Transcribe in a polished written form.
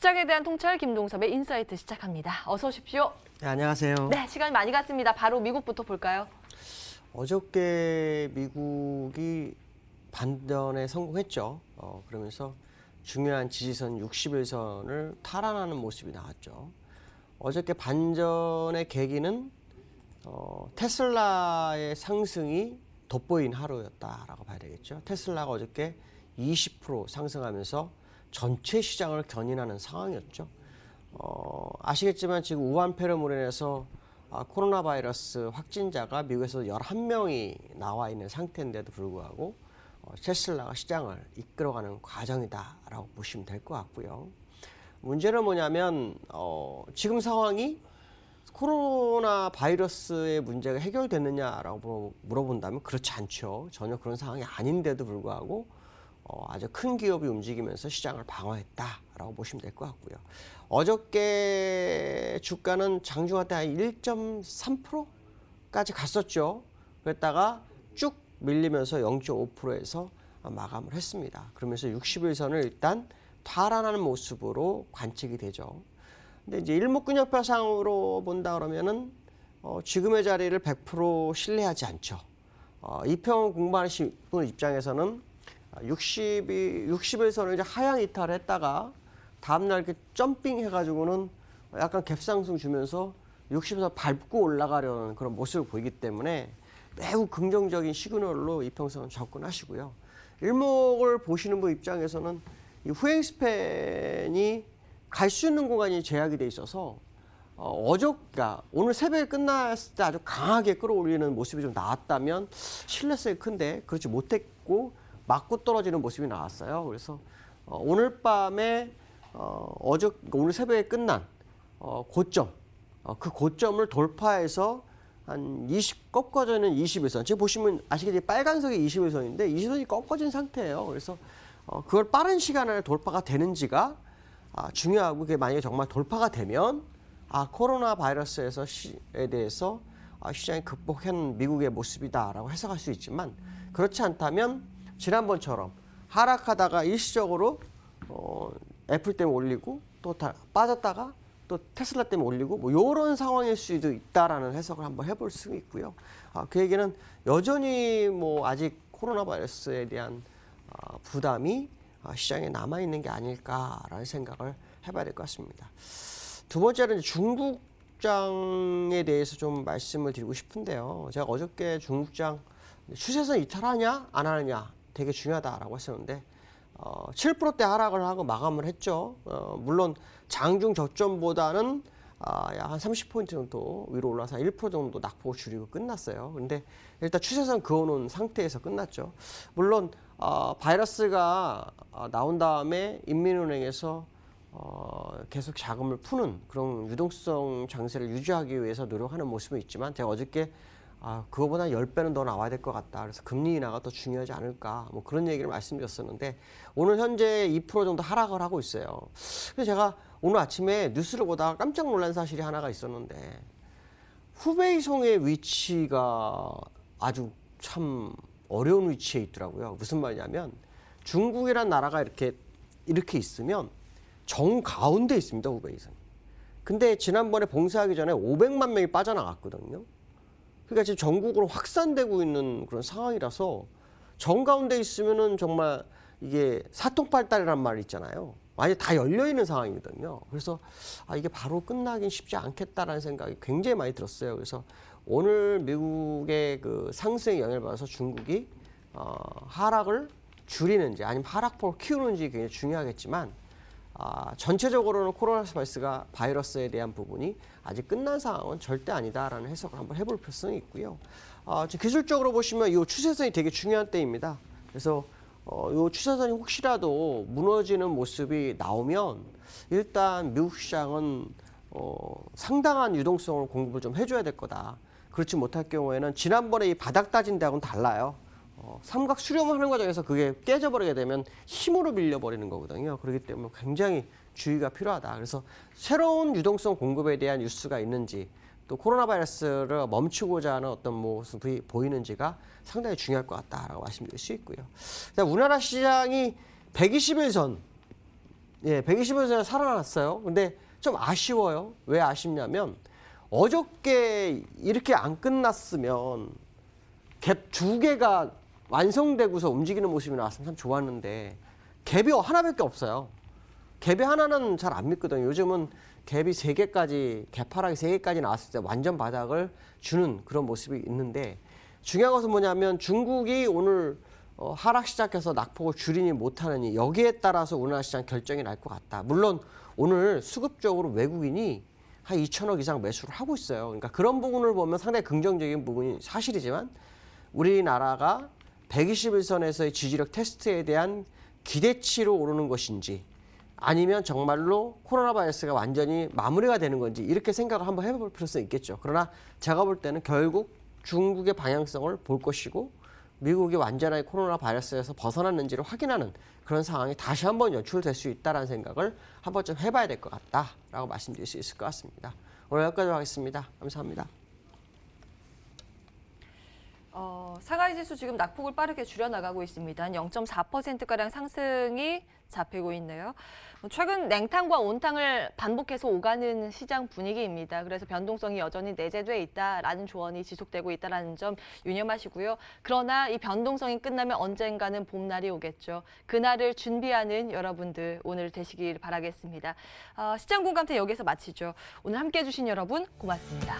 시장에 대한 통찰 김동섭의 인사이트 시작합니다. 어서 오십시오. 네, 안녕하세요. 네, 시간이 많이 갔습니다. 바로 미국부터 볼까요? 어저께 미국이 반전에 성공했죠. 그러면서 중요한 지지선 60일선을 탈환하는 모습이 나왔죠. 어저께 반전의 계기는 테슬라의 상승이 돋보인 하루였다라고 봐야 되겠죠. 테슬라가 어저께 20% 상승하면서 전체 시장을 견인하는 상황이었죠. 아시겠지만 지금 우한 폐렴으로 인해서 코로나 바이러스 확진자가 미국에서 11명이 나와 있는 상태인데도 불구하고 테슬라가 시장을 이끌어가는 과정이다라고 보시면 될 것 같고요. 문제는 뭐냐면 지금 상황이 코로나 바이러스의 문제가 해결됐느냐라고 물어본다면 그렇지 않죠. 전혀 그런 상황이 아닌데도 불구하고 아주 큰 기업이 움직이면서 시장을 방어했다라고 보시면 될 것 같고요. 어저께 주가는 장중한 때 한 1.3%까지 갔었죠. 그랬다가 쭉 밀리면서 0.5%에서 마감을 했습니다. 그러면서 60일선을 일단 탈환하는 모습으로 관측이 되죠. 근데 이제 일목균형표상으로 본다 그러면은 지금의 자리를 100% 신뢰하지 않죠. 이평 공부하시는 분 입장에서는 60일선을 이제 하향 이탈했다가 다음날 이렇게 점핑 해가지고는 약간 갭상승 주면서 60에서 밟고 올라가려는 그런 모습을 보이기 때문에 매우 긍정적인 시그널로 이평선은 접근하시고요. 일목을 보시는 분 입장에서는 이 후행 스팬이 갈 수 있는 공간이 제약이 돼 있어서 그러니까 오늘 새벽에 끝났을 때 아주 강하게 끌어올리는 모습이 좀 나왔다면 신뢰성이 큰데 그렇지 못했고 맞고 떨어지는 모습이 나왔어요. 그래서 오늘 밤에 오늘 새벽에 끝난 고점, 그 고점을 돌파해서 한 20 꺾어지는 21선. 지금 보시면 아시겠지만 빨간색이 21선인데 20선이 꺾어진 상태예요. 그래서 그걸 빠른 시간 안에 돌파가 되는지가 중요하고 그게 만약에 정말 돌파가 되면 코로나 바이러스에 대해서 시장이 극복한 미국의 모습이다라고 해석할 수 있지만 그렇지 않다면 지난번처럼 하락하다가 일시적으로 애플 때문에 올리고 또 빠졌다가 또 테슬라 때문에 올리고 뭐 이런 상황일 수도 있다라는 해석을 한번 해볼 수 있고요. 그 얘기는 여전히 뭐 아직 코로나 바이러스에 대한 부담이 시장에 남아 있는 게 아닐까라는 생각을 해봐야 될 것 같습니다. 두 번째는 중국장에 대해서 좀 말씀을 드리고 싶은데요. 제가 어저께 중국장 추세선 이탈하냐 안 하느냐 되게 중요하다라고 했었는데 7%대 하락을 하고 마감을 했죠. 물론 장중 저점보다는 약 한 30포인트 정도 위로 올라서 1% 정도 낙폭을 줄이고 끝났어요. 근데 일단 추세선 그어놓은 상태에서 끝났죠. 물론 바이러스가 나온 다음에 인민은행에서 계속 자금을 푸는 그런 유동성 장세를 유지하기 위해서 노력하는 모습은 있지만 제가 어저께 그거보다 10배는 더 나와야 될 것 같다. 그래서 금리 인하가 더 중요하지 않을까. 뭐 그런 얘기를 말씀드렸었는데 오늘 현재 2% 정도 하락을 하고 있어요. 그래서 제가 오늘 아침에 뉴스를 보다가 깜짝 놀란 사실이 하나가 있었는데 후베이송의 위치가 아주 참 어려운 위치에 있더라고요. 무슨 말이냐면 중국이란 나라가 이렇게 있으면 정 가운데 있습니다. 후베이송이. 근데 지난번에 봉쇄하기 전에 500만 명이 빠져나갔거든요. 그러니까 지금 전국으로 확산되고 있는 그런 상황이라서 정가운데 있으면은 정말 이게 사통팔달이란 말이 있잖아요. 완전히 다 열려있는 상황이거든요. 그래서 이게 바로 끝나긴 쉽지 않겠다라는 생각이 굉장히 많이 들었어요. 그래서 오늘 미국의 그 상승에 영향을 받아서 중국이 하락을 줄이는지 아니면 하락폭을 키우는지 굉장히 중요하겠지만 전체적으로는 코로나 바이러스에 대한 부분이 아직 끝난 상황은 절대 아니다라는 해석을 한번 해볼 필요성이 있고요. 기술적으로 보시면 이 추세선이 되게 중요한 때입니다. 그래서 이 추세선이 혹시라도 무너지는 모습이 나오면 일단 미국 시장은 상당한 유동성을 공급을 좀 해줘야 될 거다. 그렇지 못할 경우에는 지난번에 이 바닥 따진 데하고는 달라요. 삼각 수렴하는 과정에서 그게 깨져버리게 되면 힘으로 밀려버리는 거거든요. 그렇기 때문에 굉장히 주의가 필요하다. 그래서 새로운 유동성 공급에 대한 뉴스가 있는지 또 코로나 바이러스를 멈추고자 하는 어떤 모습이 보이는지가 상당히 중요할 것 같다라고 말씀드릴 수 있고요. 우리나라 시장이 121선 예, 120에서 살아났어요. 근데 좀 아쉬워요. 왜 아쉽냐면 어저께 이렇게 안 끝났으면 갭 두 개가 완성되고서 움직이는 모습이 나왔으면 참 좋았는데 갭이 하나밖에 없어요. 갭이 하나는 잘 안 믿거든요. 요즘은 갭이 세 개까지, 갭하락이 세 개까지 나왔을 때 완전 바닥을 주는 그런 모습이 있는데 중요한 것은 뭐냐면 중국이 오늘 하락 시작해서 낙폭을 줄이니 못하느니 여기에 따라서 우리나라 시장 결정이 날 것 같다. 물론 오늘 수급적으로 외국인이 한 2천억 이상 매수를 하고 있어요. 그러니까 그런 부분을 보면 상당히 긍정적인 부분이 사실이지만 우리나라가 121선에서의 지지력 테스트에 대한 기대치로 오르는 것인지 아니면 정말로 코로나 바이러스가 완전히 마무리가 되는 건지 이렇게 생각을 한번 해볼 필요성이 있겠죠. 그러나 제가 볼 때는 결국 중국의 방향성을 볼 것이고 미국이 완전하게 코로나 바이러스에서 벗어났는지를 확인하는 그런 상황이 다시 한번 연출될 수 있다는 생각을 한번 좀 해봐야 될 것 같다라고 말씀드릴 수 있을 것 같습니다. 오늘 여기까지 하겠습니다. 감사합니다. 상하이 지수 지금 낙폭을 빠르게 줄여나가고 있습니다. 0.4%가량 상승이 잡히고 있네요. 최근 냉탕과 온탕을 반복해서 오가는 시장 분위기입니다. 그래서 변동성이 여전히 내재돼 있다라는 조언이 지속되고 있다는 점 유념하시고요. 그러나 이 변동성이 끝나면 언젠가는 봄날이 오겠죠. 그날을 준비하는 여러분들 오늘 되시길 바라겠습니다. 시장 공감태 여기서 마치죠. 오늘 함께해 주신 여러분 고맙습니다.